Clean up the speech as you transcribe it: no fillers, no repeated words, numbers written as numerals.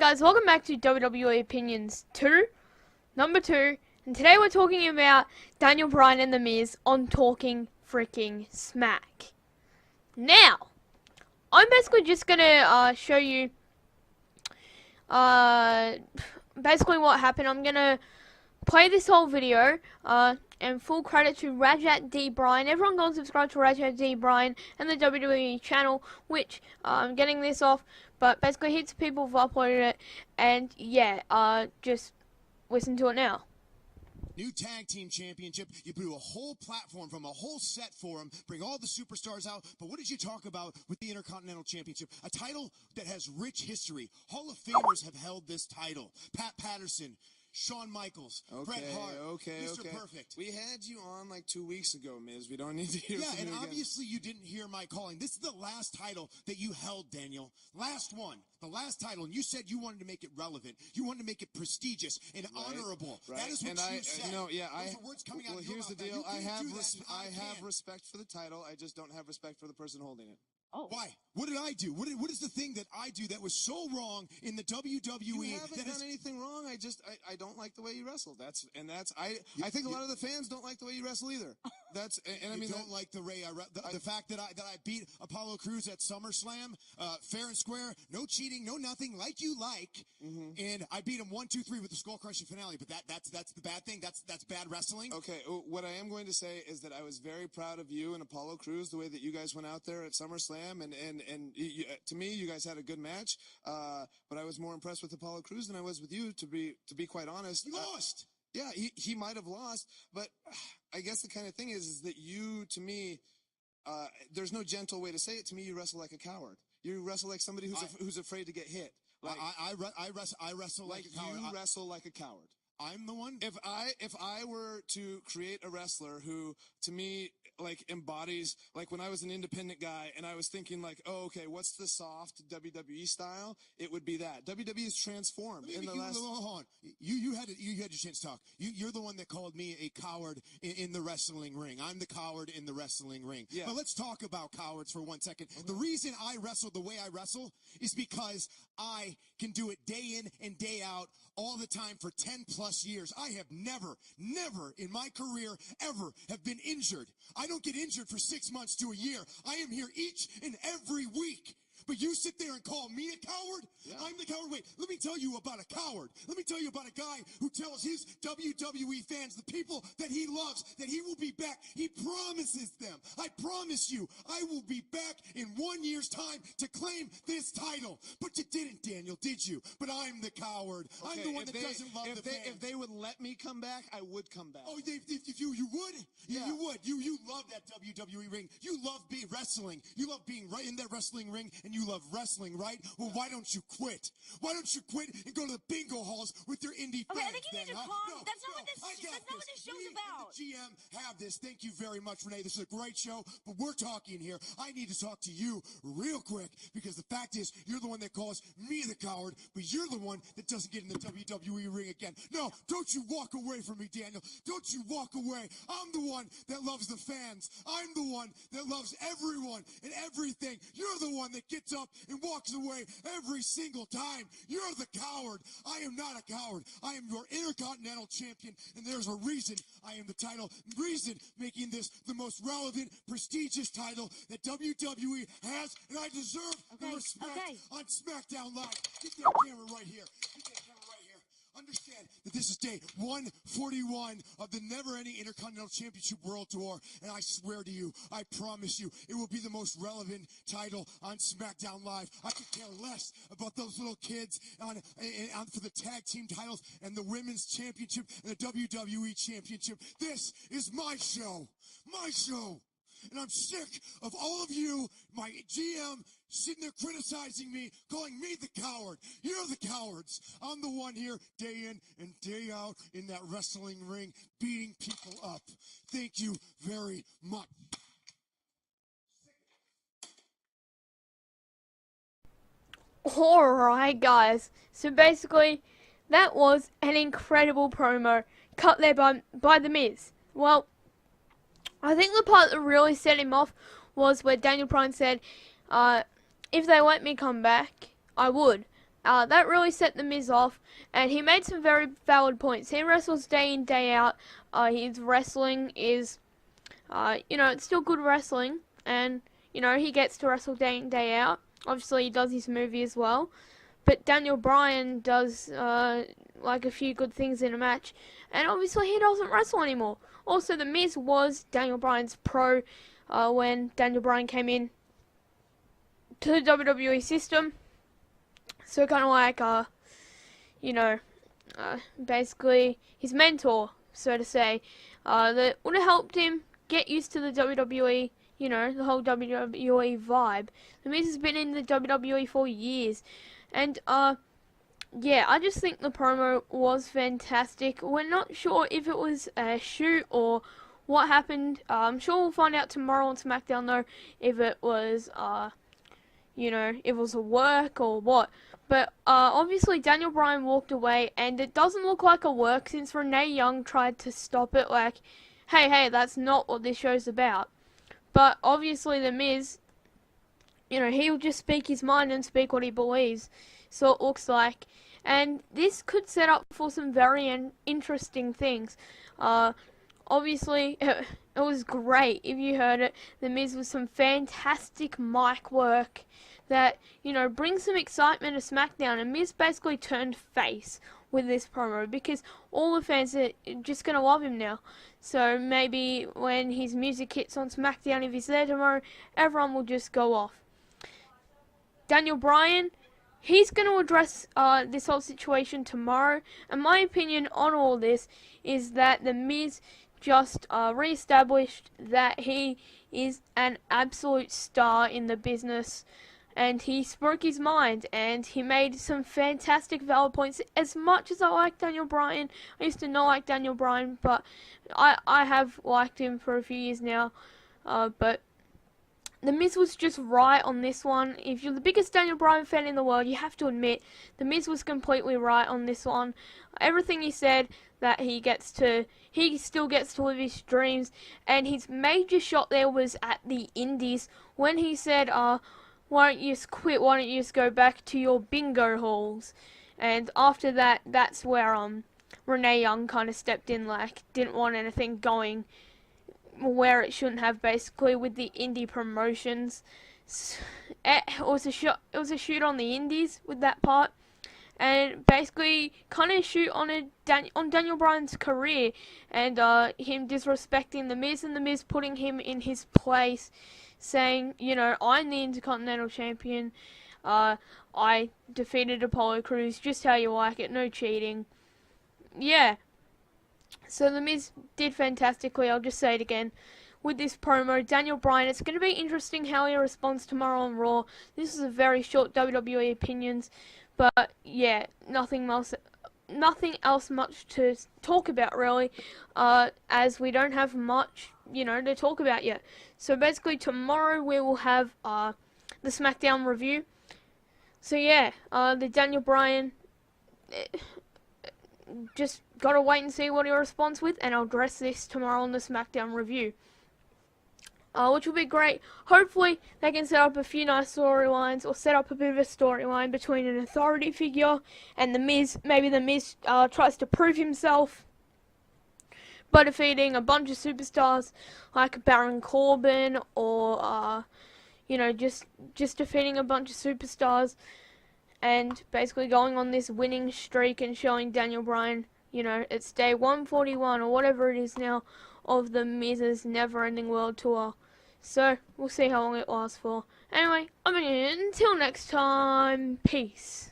guys, welcome back to WWE Opinions 2, number 2, and today we're talking about Daniel Bryan and The Miz on Talking Freaking Smack. Now, I'm basically just gonna show you basically what happened. I'm gonna play this whole video, and full credit to Rajat D. Bryan. Everyone go and subscribe to Rajat D. Bryan and the WWE channel, which I'm getting this off, but basically heaps of people have uploaded it, and yeah, just listen to it now. New tag team championship. You blew a whole platform from a whole set for them, bring all the superstars out. But what did you talk about with the Intercontinental Championship? A title that has rich history. Hall of Famers have held this title. Pat Patterson, Shawn Michaels, Bret Hart, Mr. Perfect. We had you on like 2 weeks ago, Miz. We don't need to hear from you again. Yeah, and obviously you didn't hear my calling. This is the last title that you held, Daniel. Last one. The last title. And you said you wanted to make it relevant. You wanted to make it prestigious and honorable. Right. That is what you said. No, yeah, Those are words coming out of your here's mouth. the deal. I have respect for the title. I just don't have respect for the person holding it. Oh. Why? What did I do? What is the thing that I do that was so wrong in the WWE? You haven't done anything wrong. I don't like the way you wrestle. I think a lot of the fans don't like the way you wrestle either. I mean, don't like the way the fact that I beat Apollo Crews at SummerSlam, fair and square, no cheating, no nothing, like you like, and I beat him 1, 2, 3 with the skull crushing finale. But that's the bad thing. That's bad wrestling. Okay, what I am going to say is that I was very proud of you and Apollo Crews, the way that you guys went out there at SummerSlam. And to me, you guys had a good match, but I was more impressed with Apollo Crews than I was with you, to be quite honest. He lost. Yeah, he might have lost, but I guess the kind of thing is that you, to me, there's no gentle way to say it. To me, you wrestle like a coward. You wrestle like somebody who's afraid to get hit. Like, I wrestle like a coward. You wrestle like a coward. I'm the one. If I were to create a wrestler who, to me, like embodies, like when I was an independent guy and I was thinking like, oh, okay, what's the soft WWE style? It would be that. WWE is transformed in the last. Hold on. You had your chance to talk. You're the one that called me a coward in the wrestling ring. I'm the coward in the wrestling ring. Yeah. But let's talk about cowards for 1 second. Okay. The reason I wrestle the way I wrestle is because I can do it day in and day out all the time for 10 plus years. I have never in my career ever have been injured. I don't get injured for 6 months to a year. I am here each and every week. But you sit there and call me a coward? Yeah. I'm the coward. Wait, let me tell you about a coward. Let me tell you about a guy who tells his WWE fans, the people that he loves, that he will be back. He promises them. I promise you, I will be back in 1 year's time to claim this title. But you didn't, Daniel, did you? But I'm the coward. Okay, I'm the one that doesn't love the fans. If they would let me come back, I would come back. Oh, if you would? Yeah. You would. You love that WWE ring. You love wrestling. You love being right in that wrestling ring, and you love wrestling, right? Well, why don't you quit? Why don't you quit and go to the bingo halls with your indie fans? I think you need to calm. That's not what this show's about. The GM have this. Thank you very much, Renee. This is a great show, but we're talking here. I need to talk to you real quick because the fact is, you're the one that calls me the coward, but you're the one that doesn't get in the WWE ring again. No, don't you walk away from me, Daniel. Don't you walk away. I'm the one that loves the fans. I'm the one that loves everyone and everything. You're the one that gets up and walks away every single time. You're the coward. I am not a coward. I am your Intercontinental Champion, and there's a reason I am the title. Reason making this the most relevant, prestigious title that WWE has, and I deserve the respect on SmackDown Live. Get that camera right here. Get that camera right here. Understand that this is day 141 of the never-ending Intercontinental Championship World Tour, and I swear to you, I promise you, it will be the most relevant title on SmackDown Live. I could care less about those little kids for the tag team titles and the Women's Championship and the WWE Championship. This is my show. My show. And I'm sick of all of you, my GM, sitting there criticizing me, calling me the coward. You're the cowards. I'm the one here day in and day out in that wrestling ring, beating people up. Thank you very much. Alright guys, so basically that was an incredible promo cut there by The Miz. Well, I think the part that really set him off was where Daniel Bryan said, if they let me come back, I would. that really set the Miz off, and he made some very valid points. He wrestles day in, day out. His wrestling is, it's still good wrestling, and, he gets to wrestle day in, day out. Obviously, he does his movie as well. But Daniel Bryan does, like, a few good things in a match, and obviously he doesn't wrestle anymore. Also, The Miz was Daniel Bryan's pro when Daniel Bryan came in to the WWE system. So kind of like, basically his mentor, so to say, that would have helped him get used to the WWE, the whole WWE vibe. The Miz has been in the WWE for years, and yeah, I just think the promo was fantastic. We're not sure if it was a shoot or what happened. I'm sure we'll find out tomorrow on SmackDown, though, if it was, if it was a work or what. But obviously Daniel Bryan walked away, and it doesn't look like a work since Renee Young tried to stop it, like, hey, that's not what this show's about. But obviously The Miz, he'll just speak his mind and speak what he believes. So it looks like. And this could set up for some very interesting things. Obviously, it was great if you heard it. The Miz was some fantastic mic work that, brings some excitement to SmackDown. And Miz basically turned face with this promo because all the fans are just going to love him now. So maybe when his music hits on SmackDown, if he's there tomorrow, everyone will just go off. Daniel Bryan, he's going to address this whole situation tomorrow. And my opinion on all this is that The Miz just re-established that he is an absolute star in the business. And he spoke his mind, and he made some fantastic valid points. As much as I like Daniel Bryan, I used to not like Daniel Bryan, but I have liked him for a few years now. But The Miz was just right on this one. If you're the biggest Daniel Bryan fan in the world, you have to admit The Miz was completely right on this one. Everything he said, that he still gets to live his dreams, and his major shot there was at the Indies when he said, why don't you just quit? Why don't you just go back to your bingo halls? And after that, that's where Renee Young kind of stepped in, like, didn't want anything going where it shouldn't have, basically, with the indie promotions. It was a shoot on the indies with that part, and basically kind of shoot on Daniel Bryan's career, and him disrespecting The Miz, and The Miz putting him in his place, saying, I'm the Intercontinental Champion, I defeated Apollo Crews, just how you like it, no cheating. Yeah. So The Miz did fantastically, I'll just say it again, with this promo. Daniel Bryan, it's going to be interesting how he responds tomorrow on Raw. This is a very short WWE Opinions, but yeah, nothing else much to talk about, really, as we don't have much, to talk about yet. So basically tomorrow we will have the SmackDown review. So yeah, the Daniel Bryan, just gotta wait and see what he responds with, and I'll address this tomorrow on the SmackDown review, which will be great. Hopefully they can set up a few nice storylines, or set up a bit of a storyline between an authority figure and The Miz. Maybe The Miz tries to prove himself by defeating a bunch of superstars like Baron Corbin, or just defeating a bunch of superstars, and basically going on this winning streak and showing Daniel Bryan, it's day 141 or whatever it is now of The Miz's never-ending world tour. So we'll see how long it lasts for. Anyway, until next time, peace.